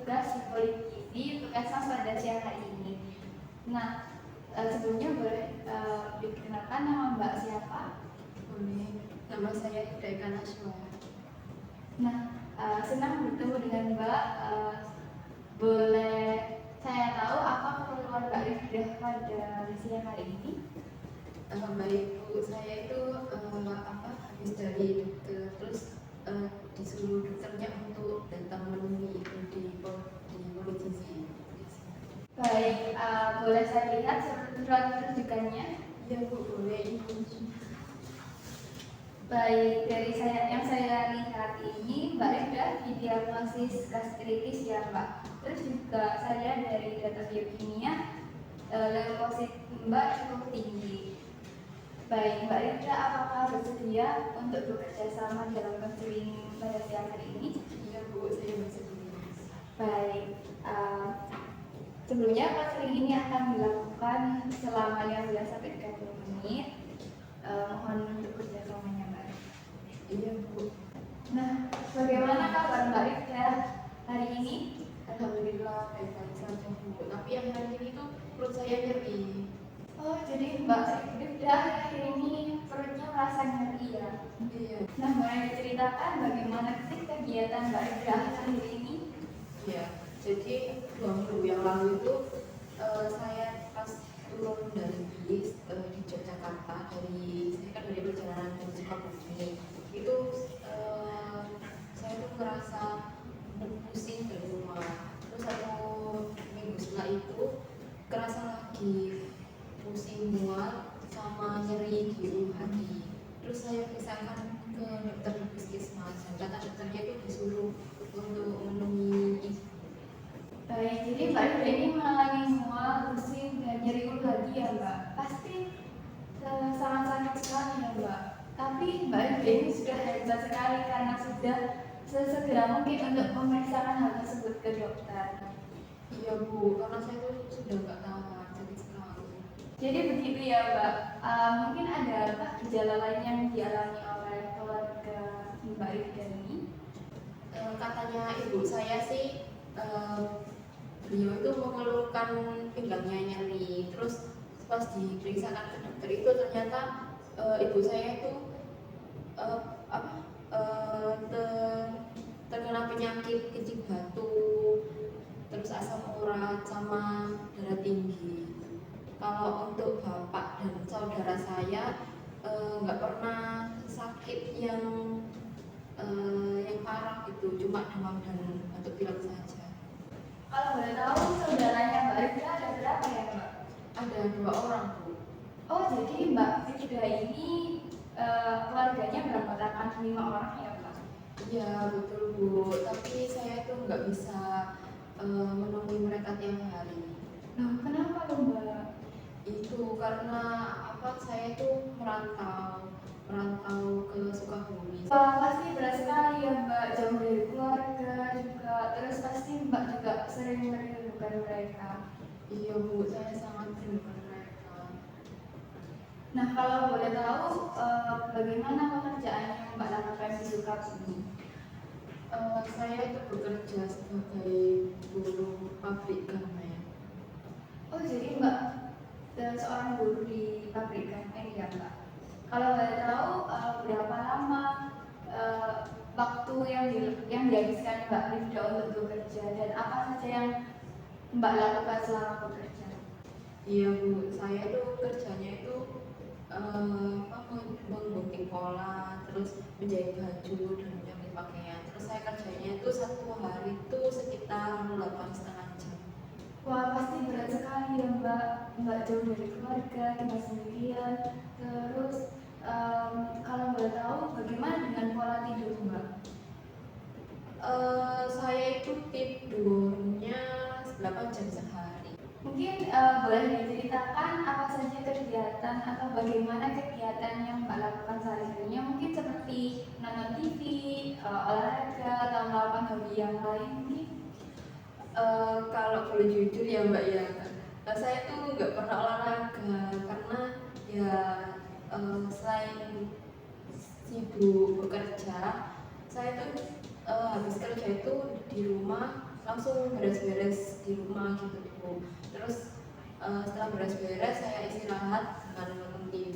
tugas di Politisi untuk esas pada siang hari ini. Nah, sebelumnya boleh dikenalkan nama Mbak siapa? Boleh, nama saya Hidayah Naswa. Nah, senang bertemu dengan Mbak. Boleh saya tahu apa keperluan Mbak Rifdah pada siang hari ini? Baik Bu, saya itu habis dari dokter, terus disuruh dokternya untuk datang menemui Ibu di Politisi. Baik, boleh saya lihat surat rujukannya? Iya Bu, boleh Ibu. Baik, dari yang saya lihat ini Mbak Rifdah didiagnosis gastritis ya Mbak. Terus juga saya dari data biokimia leukosit Mbak cukup tinggi. Baik, Mbak Rifdah apakah bersedia untuk bekerja sama dalam konseling pada siang hari ini? Iya Bu, saya bersedia. Baik, sebelumnya konseling ini akan dilakukan selama 15-30 menit. Mohon untuk kerjasamanya Mbak. Iya Bu. Nah, bagaimana kabar Mbak Rifdah hari ini? Alhamdulillah baik-baik saja Bu. Tapi yang hari ini tuh perut saya nyeri. Oh, jadi Mbak Rifdah hari ini perutnya merasa nyeri ya? Iya. Nah, boleh diceritakan bagaimana sih kegiatan Mbak Rifdah hari ini? Iya. Jadi 2 minggu yang lalu itu saya pas turun dari bis di Yogyakarta, saya kan dari perjalanan dari Sukabumi itu saya tuh ngerasa pusing dari rumah. Terus 1 minggu setelah itu kerasa lagi pusing mual sama nyeri di ulu hati. Terus saya pisahkan ke dokter di puskesmas dan kata dokternya itu disuruh untuk menemui ibu. Baik, jadi Mbak Rifdah ini mengalami mual, pusing, dan nyeri ulu hati ya Mbak? Pasti sangat-sangat sekali ya Mbak. Tapi Mbak Rifdah ini sudah hebat sekali karena sudah sesegera mungkin untuk memeriksakan hal tersebut ke dokter. Iya Bu, karena saya tuh sudah nggak tahan sakit sekali. Jadi begitu ya Mbak. Mungkin ada apa gejala lain yang dialami oleh keluarga Mbak Rifdah ini? Katanya ibu saya sih beliau itu mengeluhkan pinggangnya nyeri. Terus pas diperiksakan ke dokter itu ternyata ibu saya itu terkena penyakit kencing batu, terus asam urat sama darah tinggi. Kalau untuk bapak dan saudara saya nggak pernah sakit yang parah gitu, cuma demam dan batuk pilek saja. Kalau boleh tahu saudaranya Mbak Rifdah ada berapa ya Mbak? Ada 2 orang Bu. Oh, jadi Mbak Rifdah ini keluarganya beranggotakan 5 orang ya Mbak? Iya betul Bu, tapi saya tuh nggak bisa menemui mereka tiap hari. Loh, kenapa loh Mbak? Itu karena saya tuh merantau ke Sukabumi. Wah, pasti berat sekali ya Mbak, jauh dari keluarga juga. Terus pasti Mbak juga sering merindukan mereka. Iya Bu, saya sangat merindukan mereka. Nah, kalau boleh tahu bagaimana pekerjaan yang Mbak lakukan di Sukabumi? Saya itu bekerja sebagai buruh pabrik garmen. Oh, jadi Mbak seorang buruh di pabrik garmen ya Mbak? Kalau boleh tahu berapa lama waktu yang dihabiskan Mbak Rifdah untuk bekerja dan apa saja yang Mbak lakukan selama bekerja? Iya Bu, saya tuh kerjanya itu menggunting pola, terus menjahit baju dan menjahit pakaian. Terus saya kerjanya itu 1 hari itu sekitar 8,5 jam. Wah, pasti berat sekali ya Mbak jauh dari keluarga, tinggal sendirian. Terus kalau boleh tahu bagaimana dengan pola tidur Mbak? Saya itu tidurnya 8 jam sehari. Mungkin boleh diceritakan apa saja kegiatan atau bagaimana kegiatan yang Mbak lakukan sehari-harinya, mungkin seperti nonton TV, olahraga, atau melakukan hobi yang lain mungkin? Kalau boleh jujur ya Mbak ya, saya tuh nggak pernah olahraga karena ya selain sibuk bekerja, saya tuh habis kerja itu di rumah langsung beres-beres di rumah gitu Bu. Terus setelah beres-beres saya istirahat dengan nonton TV.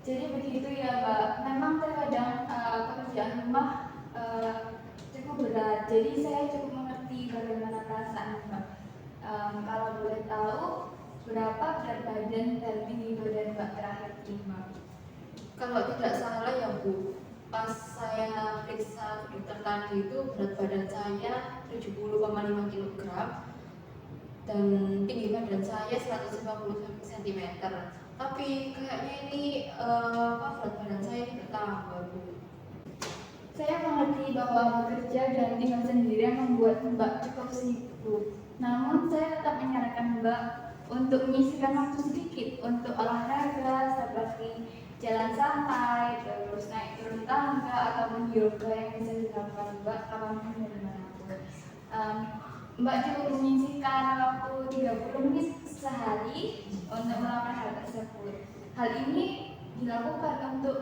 Jadi begitu ya Mbak. Memang terkadang pekerjaan rumah cukup berat. Jadi saya cukup mengerti bagaimana perasaan Mbak. Kalau boleh tahu berapa berat badan dan tinggi badan Mbak terakhir ini Mbak? Kalau tidak salah ya Bu, pas saya periksa ke dokter tadi itu berat badan saya 70,5 kg dan tinggi badan saya 150 cm. Tapi kayaknya ini berat badan saya ini bertambah Bu. Saya mengerti bahwa bekerja dan tinggal sendirian membuat Mbak cukup sibuk. Namun saya tetap menyarankan Mbak untuk menyisihkan waktu sedikit untuk olahraga seperti jalan santai, terus naik turun tangga ataupun yoga yang bisa dilakukan Mbak kapanpun dan dimanapun. Mbak cukup menyisihkan waktu 30 menit sehari untuk melakukan hal tersebut. Hal ini dilakukan untuk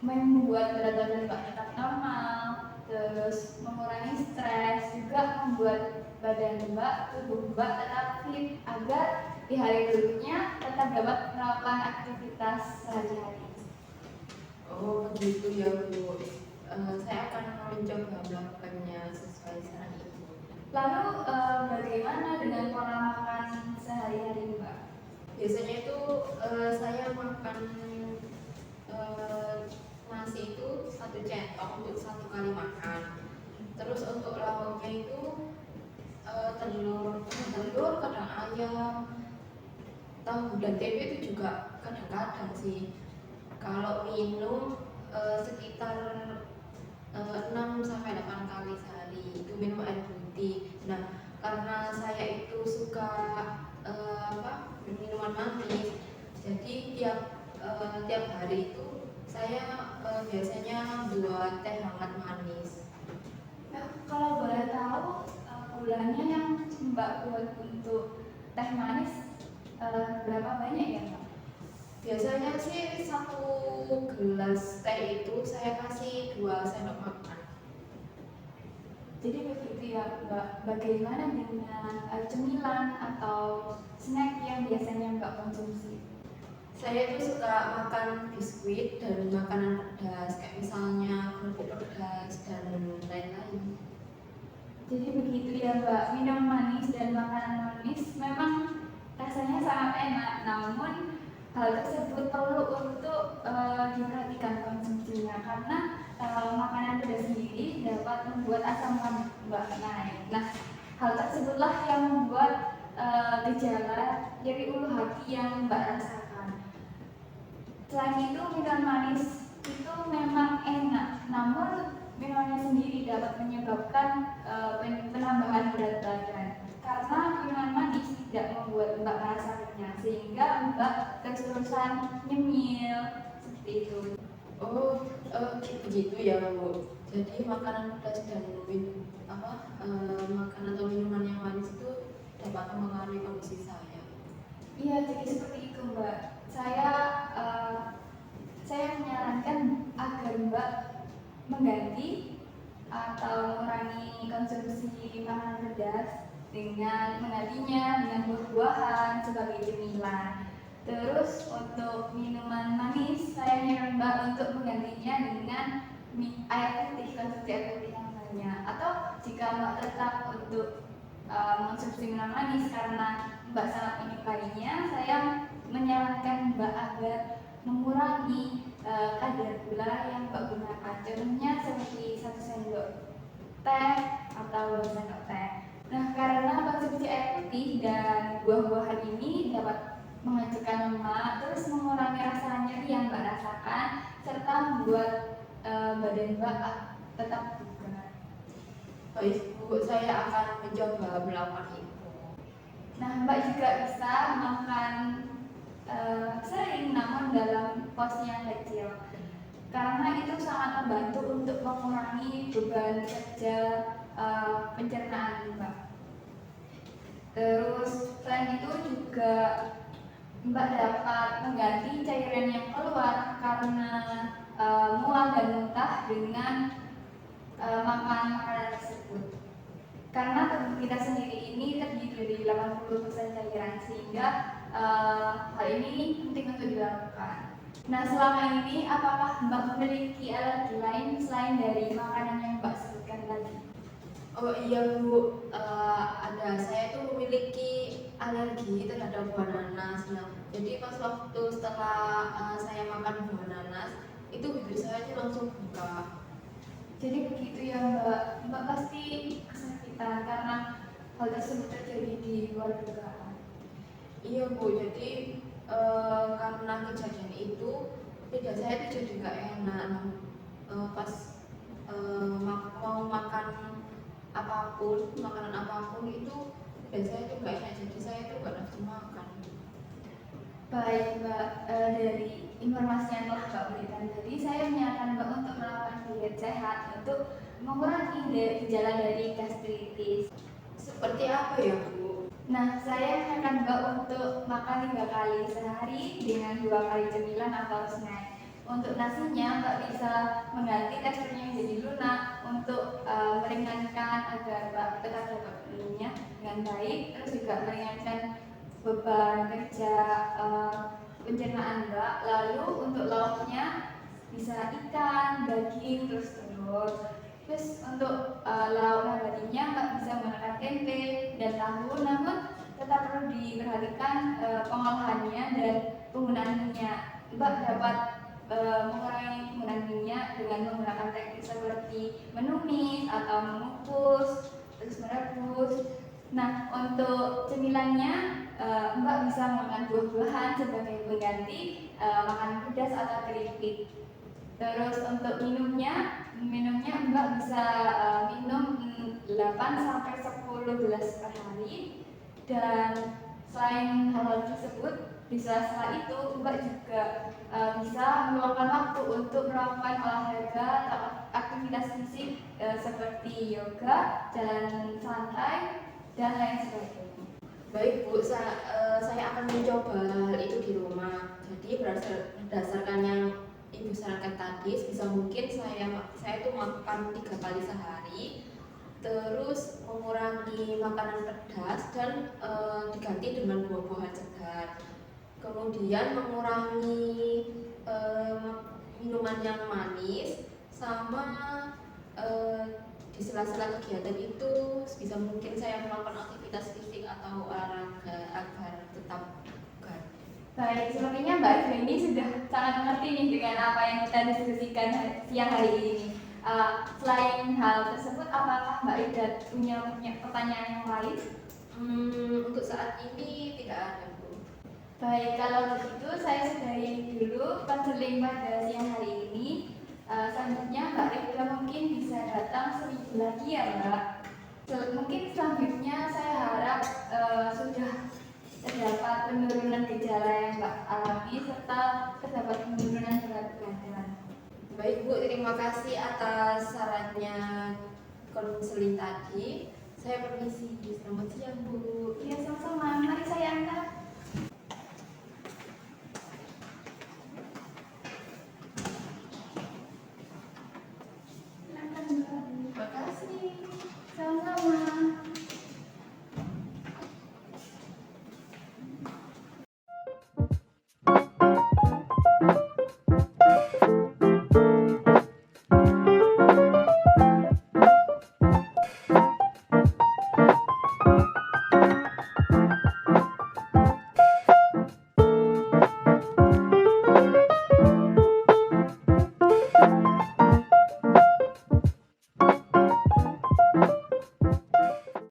membuat berat badan Mbak tetap normal, terus mengurangi stres, juga membuat badan Mbak, tubuh Mbak tetap fit agar di hari berikutnya tetap dapat melakukan aktivitas sehari-hari. Oh begitu ya Bu. Saya akan mencoba melakukannya sesuai saran Ibu. Lalu bagaimana dengan pola makan sehari-hari Mbak? Biasanya itu saya makan nasi itu 1 centong untuk 1 kali makan. Terus untuk lauknya itu telur, kadang ayam, tahu dan tempe itu juga kadang-kadang sih. Kalau minum sekitar 6 sampai 8 kali sehari itu minum air putih. Nah, karena saya itu suka minuman manis, jadi tiap hari itu saya biasanya buat teh hangat manis. Nah, kalau boleh tahu gulanya yang Mbak buat untuk teh manis berapa banyak ya Mbak? Biasanya sih 1 gelas teh itu saya kasih 2 sendok makan. Jadi begitu ya Mbak. Bagaimana dengan cemilan atau snack yang biasanya Mbak konsumsi? Saya itu suka makan biskuit dan makanan pedas kayak misalnya kerupuk pedas dan lain-lain. Jadi begitu ya Mbak. Minum manis dan makanan manis memang rasanya sangat enak, namun hal tersebut perlu untuk diperhatikan konsumsinya karena makanan pedas sendiri dapat membuat asam lambung Mbak naik. Nah, hal tersebutlah yang membuat gejala nyeri ulu hati yang Mbak rasakan. Selain itu, minuman manis itu memang enak, namun minumannya sendiri dapat menyebabkan penambahan berat badan karena minuman manis tidak membuat Mbak merasa kenyang sehingga Mbak terus-terusan nyemil seperti itu. Oh, begitu ya Bu. Jadi makanan pedas dan makanan atau minuman yang manis itu dapat mempengaruhi kondisi saya. Iya, jadi seperti itu Mbak. Saya menyarankan agar Mbak mengganti atau mengurangi konsumsi makanan pedas dengan menggantinya dengan buah-buahan sebagai cemilan. Terus untuk minuman manis, saya menyarankan Mbak untuk menggantinya dengan air putih, konsumsi air putih yang banyak. Atau jika Mbak tetap untuk mengonsumsi minuman manis karena Mbak sangat menyukainya, saya menyarankan Mbak agar mengurangi kadar gula yang Mbak gunakan. Contohnya seperti 1 sendok teh atau 2 sendok teh. Nah, karena konsumsi air putih dan buah-buahan ini dapat mengajukan lemak, terus mengurangi rasa nyeri yang Mbak rasakan, serta membuat badan Mbak tetap bugar. Baik Bu, saya akan mencoba melakukan itu. Nah, Mbak juga bisa makan sering namun dalam porsi yang kecil karena itu sangat membantu untuk mengurangi beban kerja pencernaan Mbak. Terus selain itu juga Mbak dapat mengganti cairan yang keluar karena mual dan muntah dengan makan makanan tersebut. Karena tubuh kita sendiri ini terdiri dari 80% cairan, sehingga hal ini penting untuk dilakukan. Nah, selama ini apakah Mbak memiliki alergi lain selain dari makanan yang Mbak sebutkan tadi? Oh iya Bu, ada, saya tuh memiliki alergi terhadap buah nanas. Nah, jadi pas waktu setelah saya makan buah nanas, itu bibir saya tuh langsung buka. Jadi begitu ya Mbak, Mbak pasti kesakitan karena hal tersebut terjadi di luar dugaan. Iya Bu, jadi karena kejadian itu lidah saya tuh jadi nggak enak. Nah, pas mau makan apapun, makanan apapun itu lidah saya tuh nggak enak, jadi saya tuh nggak nafsu makan. Baik Mbak, dari informasi yang telah Mbak berikan tadi, saya menyarankan Mbak untuk melakukan diet sehat untuk mengurangi gejala dari gastritis. Seperti apa ya Bu? Nah, saya menyarankan Mbak untuk makan 3 kali sehari dengan 2 kali cemilan atau snack. Untuk nasinya, Mbak bisa mengganti teksturnya menjadi lunak untuk meringankan agar Mbak tetap dapat minumnya dengan baik, terus juga meringankan beban kerja pencernaan Mbak. Lalu untuk lauknya bisa ikan, daging, terus telur. Terus untuk lauk nabatinya Mbak bisa menggunakan tempe dan tahu, namun tetap perlu diperhatikan pengolahannya dan penggunaan minyak. Mbak dapat mengurangi penggunaan minyak dengan menggunakan teknik seperti menumis atau mengukus, terus merebus. Nah, untuk cemilannya Mbak bisa makan buah-buahan sebagai pengganti makanan pedas atau keripik. Terus untuk minumnya Mbak bisa minum 8 sampai 10 gelas per hari. Dan selain hal tersebut, di sela-sela itu Mbak juga bisa meluangkan waktu untuk melakukan olahraga atau aktivitas fisik seperti yoga, jalan santai, dan lain sebagainya. Baik Bu, saya akan mencoba hal itu di rumah. Jadi berdasarkan yang Ibu sarankan tadi, sebisa mungkin saya tuh makan 3 kali sehari, terus mengurangi makanan pedas dan diganti dengan buah-buahan segar. Kemudian mengurangi minuman yang manis, sama di sela-sela kegiatan itu sebisa mungkin saya melakukan aktivitas fisik atau olahraga agar tetap bugar. Baik, sepertinya Mbak Ibu ini sudah sangat mengerti nih dengan apa yang kita diskusikan siang hari ini. Selain hal tersebut, apakah Mbak Ida punya pertanyaan yang lain? Untuk saat ini tidak ada Bu. Baik, kalau begitu saya sudahi dulu konseling pada siang hari ini. Selanjutnya Mbak Ida mungkin bisa datang seminggu lagi ya Mbak. Mungkin selanjutnya saya harap sudah terdapat penurunan gejala yang Mbak alami serta terdapat penurunan berat badan. Baik Bu, terima kasih atas sarannya konseling tadi. Saya permisi, selamat siang Bu. Ya sama-sama, mari saya antar.